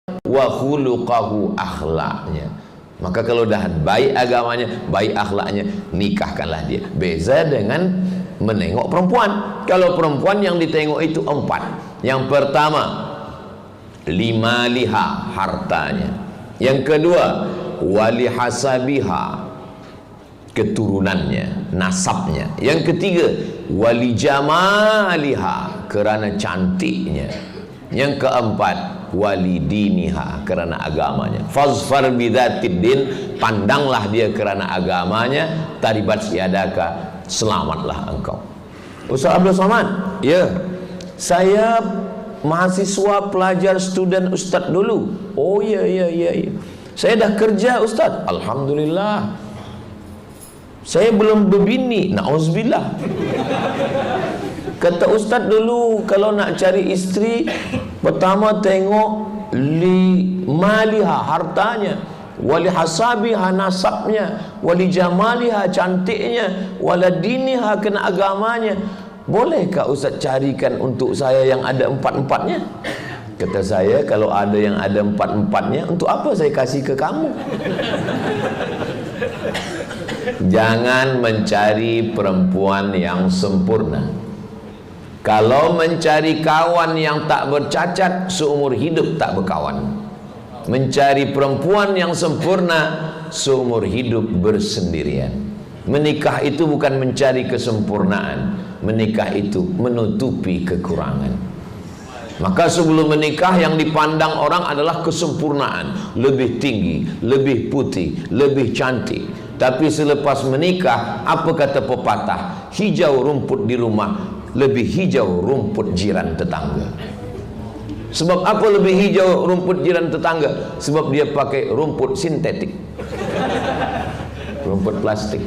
wa khuluqahu, akhlaknya. Maka kalau dah baik agamanya, baik akhlaknya, nikahkanlah dia. Beza dengan menengok perempuan. Kalau perempuan yang ditengok itu 4. Yang pertama, limaliha, hartanya. Yang kedua, wali hasabiha, keturunannya, nasabnya. Yang ketiga, wali jamaliha, kerana cantiknya. Yang keempat, wali diniha, kerana agamanya. Fazfar bidzatid din, pandanglah dia kerana agamanya. Taribat yadaka, selamatlah engkau. Ustaz Abdul Somad, ya, saya mahasiswa, pelajar, student Ustaz dulu. Oh ya. Saya dah kerja Ustaz. Alhamdulillah. Saya belum berbini. Na'udzubillah. Kata Ustaz dulu, kalau nak cari isteri, pertama tengok maliha, hartanya, wali hasabiha, nasabnya, wali jamaliha, cantiknya, wala diniha, kena agamanya. Bolehkah Ustaz carikan untuk saya yang ada 4-4-nya? Kata saya, kalau ada yang ada 4-4-nya, untuk apa saya kasih ke kamu? Jangan mencari perempuan yang sempurna. Kalau mencari kawan yang tak bercacat, seumur hidup tak berkawan. Mencari perempuan yang sempurna, seumur hidup bersendirian. Menikah itu bukan mencari kesempurnaan. Menikah itu menutupi kekurangan. Maka sebelum menikah, yang dipandang orang adalah kesempurnaan. Lebih tinggi, lebih putih, lebih cantik. Tapi selepas menikah, apa kata pepatah? Hijau rumput di rumah, lebih hijau rumput jiran tetangga. Sebab apa lebih hijau rumput jiran tetangga? Sebab dia pakai rumput sintetik, rumput plastik.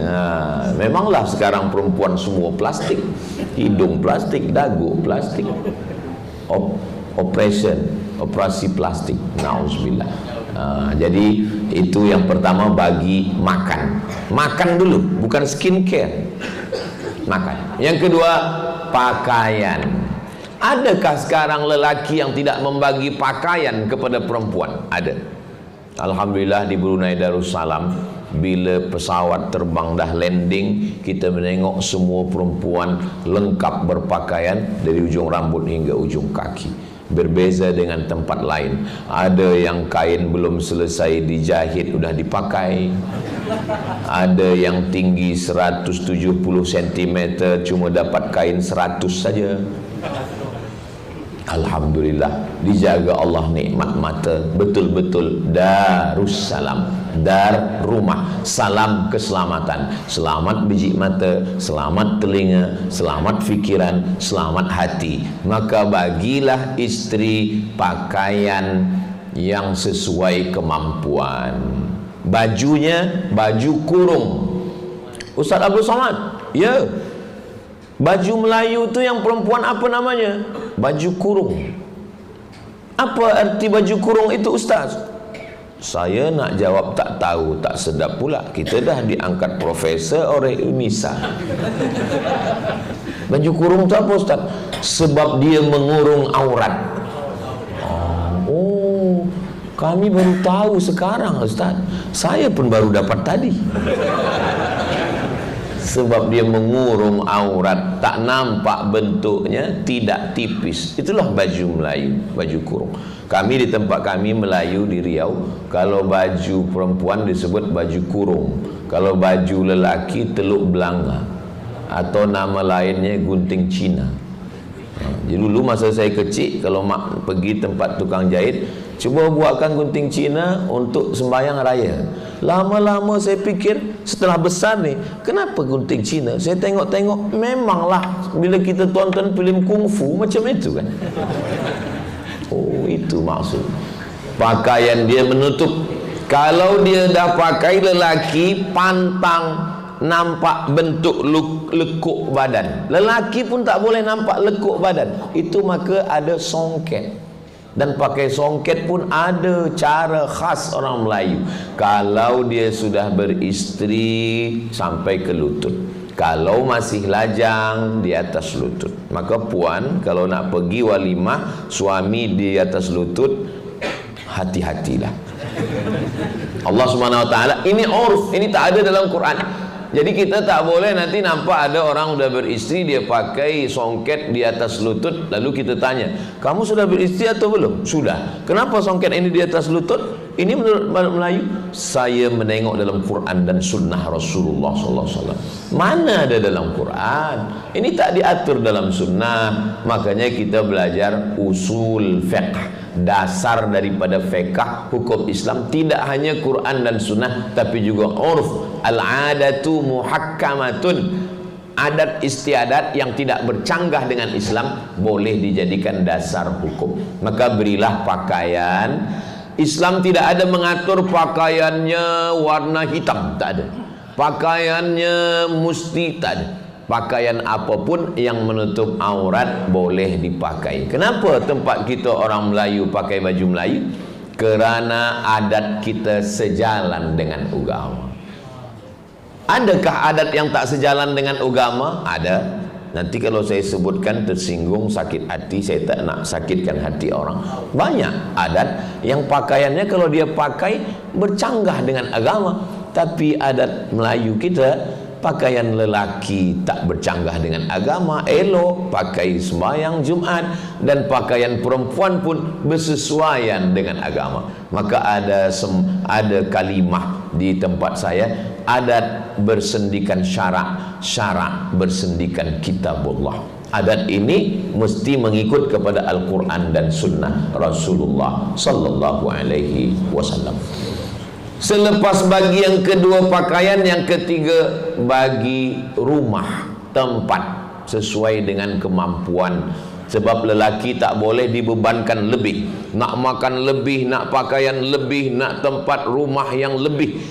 Nah, memanglah sekarang perempuan semua plastik. Hidung plastik, dagu plastik. Operasi plastik. Nauzubillah. Jadi itu yang pertama, bagi makan. Makan dulu, bukan skincare. Makan. Yang kedua, pakaian. Adakah sekarang lelaki yang tidak membagi pakaian kepada perempuan? Ada. Alhamdulillah di Brunei Darussalam, bila pesawat terbang dah landing, kita menengok semua perempuan lengkap berpakaian dari ujung rambut hingga ujung kaki. Berbeza dengan tempat lain. Ada yang kain belum selesai dijahit sudah dipakai. Ada yang tinggi 170 cm cuma dapat kain 100 saja. Alhamdulillah, dijaga Allah nikmat mata. Betul-betul Darussalam, dar rumah, salam keselamatan. Selamat biji mata, selamat telinga, selamat fikiran, selamat hati. Maka bagilah istri pakaian yang sesuai kemampuan. Bajunya baju kurung. Ustaz Abdul Somad, ya, baju Melayu tu yang perempuan apa namanya? Baju kurung. Apa arti baju kurung itu Ustaz? Saya nak jawab tak tahu, tak sedap pula. Kita dah diangkat profesor oleh UNISA. Baju kurung tu apa Ustaz? Sebab dia mengurung aurat. Oh, kami baru tahu sekarang Ustaz. Saya pun baru dapat tadi. Sebab dia mengurung aurat, tak nampak bentuknya, tidak tipis. Itulah baju Melayu, baju kurung. Kami di tempat kami Melayu di Riau, kalau baju perempuan disebut baju kurung. Kalau baju lelaki teluk belanga, atau nama lainnya gunting Cina. Jadi dulu masa saya kecil, kalau mak pergi tempat tukang jahit, cuba buatkan gunting Cina untuk sembahyang raya. Lama-lama saya fikir, setelah besar ni, kenapa gunting Cina? Saya tengok-tengok, memanglah bila kita tonton filem kungfu macam itu kan. Oh, itu maksud. Pakaian dia menutup. Kalau dia dah pakai lelaki, pantang nampak bentuk lekuk badan. Lelaki pun tak boleh nampak lekuk badan. Itu maka ada songket. Dan pakai songket pun ada cara khas orang Melayu. Kalau dia sudah beristri sampai ke lutut. Kalau masih lajang di atas lutut. Maka puan kalau nak pergi walimah, suami di atas lutut, hati-hatilah. Allah Subhanahu wa taala, ini urf, ini tak ada dalam Quran. Jadi kita tak boleh nanti nampak ada orang udah beristri, dia pakai songket di atas lutut, lalu kita tanya, kamu sudah beristri atau belum? Sudah. Kenapa songket ini di atas lutut? Ini menurut Melayu, saya menengok dalam Quran dan sunnah Rasulullah SAW. Mana ada dalam Quran? Ini tak diatur dalam sunnah. Makanya kita belajar usul fiqh, dasar daripada fiqh hukum Islam, tidak hanya Quran dan sunnah, tapi juga urf. Al-adatu muhakkamatun, adat istiadat yang tidak bercanggah dengan Islam boleh dijadikan dasar hukum. Maka berilah pakaian. Islam tidak ada mengatur pakaiannya warna hitam, tak ada. Pakaiannya mesti, tak ada. Pakaian apapun yang menutup aurat boleh dipakai. Kenapa tempat kita orang Melayu pakai baju Melayu? Kerana adat kita sejalan dengan agama. Adakah adat yang tak sejalan dengan agama? Ada. Nanti kalau saya sebutkan tersinggung, sakit hati, saya tak nak sakitkan hati orang. Banyak adat yang pakaiannya kalau dia pakai bercanggah dengan agama. Tapi adat Melayu kita, pakaian lelaki tak bercanggah dengan agama, elok, pakai sembahyang Jumat, dan pakaian perempuan pun bersesuaian dengan agama. Maka ada kalimah di tempat saya, adat bersendikan syarak, syarak bersendikan kitabullah. Adat ini mesti mengikut kepada Al-Quran dan Sunnah Rasulullah Sallallahu Alaihi Wasallam. Selepas bagi yang kedua pakaian, yang ketiga bagi rumah, tempat sesuai dengan kemampuan. Sebab lelaki tak boleh dibebankan lebih, nak makan lebih, nak pakaian lebih, nak tempat rumah yang lebih.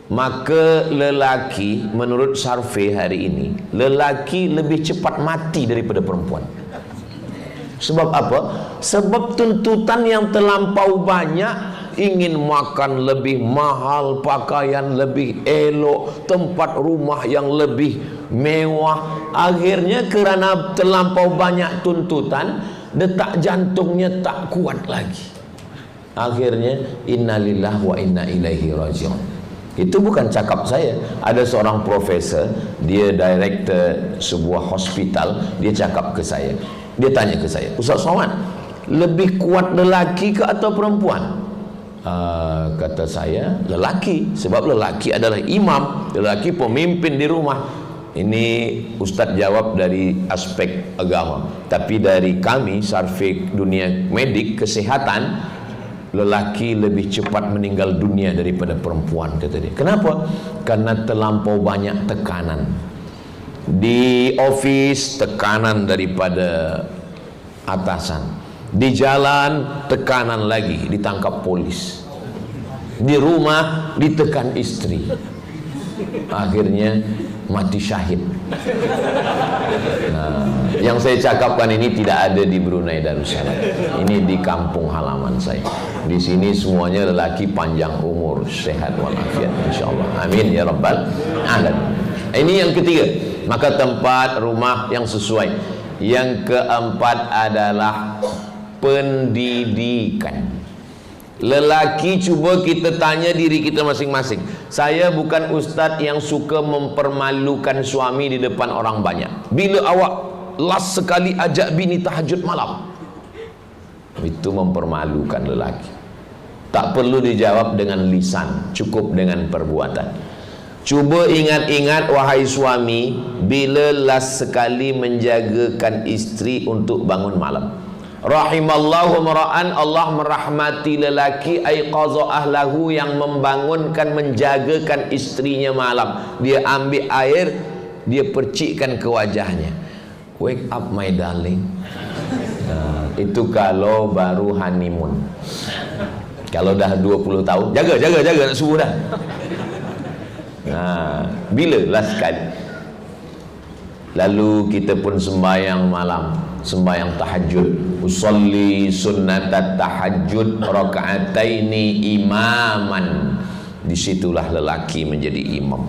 Maka lelaki, menurut survei hari ini, lelaki lebih cepat mati daripada perempuan. Sebab apa? Sebab tuntutan yang terlampau banyak, ingin makan lebih mahal, pakaian lebih elok, tempat rumah yang lebih mewah. Akhirnya kerana terlampau banyak tuntutan, detak jantungnya tak kuat lagi. Akhirnya innalillahi wa inna ilaihi raji'un. Itu bukan cakap saya. Ada seorang profesor, dia director sebuah hospital, dia cakap ke saya. Dia tanya ke saya, Ustaz Somad, lebih kuat lelaki ke atau perempuan? Kata saya, lelaki. Sebab lelaki adalah imam, lelaki pemimpin di rumah. Ini Ustaz jawab dari aspek agama. Tapi dari kami, survei dunia medik, kesehatan, lelaki lebih cepat meninggal dunia daripada perempuan, kata dia. Kenapa? Karena terlampau banyak tekanan. Di office, tekanan daripada atasan. Di jalan, tekanan lagi, ditangkap polis. Di rumah, ditekan istri. Akhirnya mati syahid. Nah, yang saya cakapkan ini tidak ada di Brunei Darussalam. Ini di kampung halaman saya. Di sini semuanya lelaki panjang umur, sehat walafiat, insyaallah. Amin ya rabbal alamin. Ini yang ketiga. Maka tempat rumah yang sesuai. Yang keempat adalah pendidikan. Lelaki, cuba kita tanya diri kita masing-masing. Saya bukan ustaz yang suka mempermalukan suami di depan orang banyak. Bila awak last sekali ajak bini tahajud malam, itu mempermalukan lelaki. Tak perlu dijawab dengan lisan, cukup dengan perbuatan. Cuba ingat-ingat wahai suami, bila last sekali menjagakan istri untuk bangun malam. Rahimallahu mara'an, Allah merahmati lelaki aiqaza ahlahu, yang membangunkan, menjagakan istrinya malam. Dia ambil air, dia percikkan ke wajahnya. Wake up my darling. Itu kalau baru honeymoon. Kalau dah 20 tahun, jaga nak subuh dah. Bila last kali? Lalu kita pun sembahyang malam, sembahyang tahajud. Usolli sunnatat tahajud rakaataini imaman. Disitulah lelaki menjadi imam.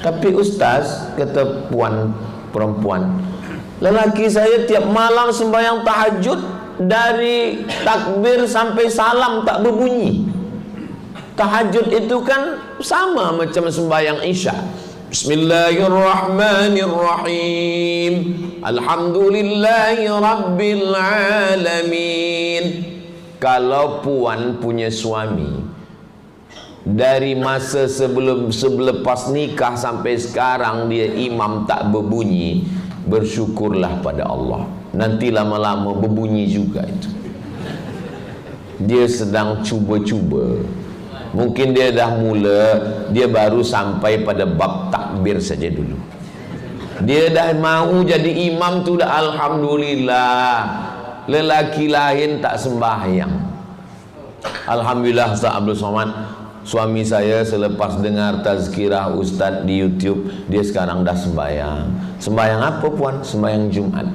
Tapi ustaz, kata puan perempuan, lelaki saya tiap malam sembahyang tahajud, dari takbir sampai salam tak berbunyi. Tahajud itu kan sama macam sembahyang Isya. Bismillahirrahmanirrahim. Alhamdulillahi rabbil alamin. Kalau puan punya suami dari masa selepas nikah sampai sekarang dia imam tak berbunyi, bersyukurlah pada Allah. Nanti lama-lama berbunyi juga itu. Dia sedang cuba-cuba. Mungkin dia dah mula, dia baru sampai pada bab takbir saja dulu. Dia dah mahu jadi imam tu dah alhamdulillah. Lelaki lain tak sembahyang. Alhamdulillah Ustaz Abdul Somad, suami saya selepas dengar tazkirah Ustaz di YouTube, dia sekarang dah sembahyang. Sembahyang apa puan? Sembahyang Jumat.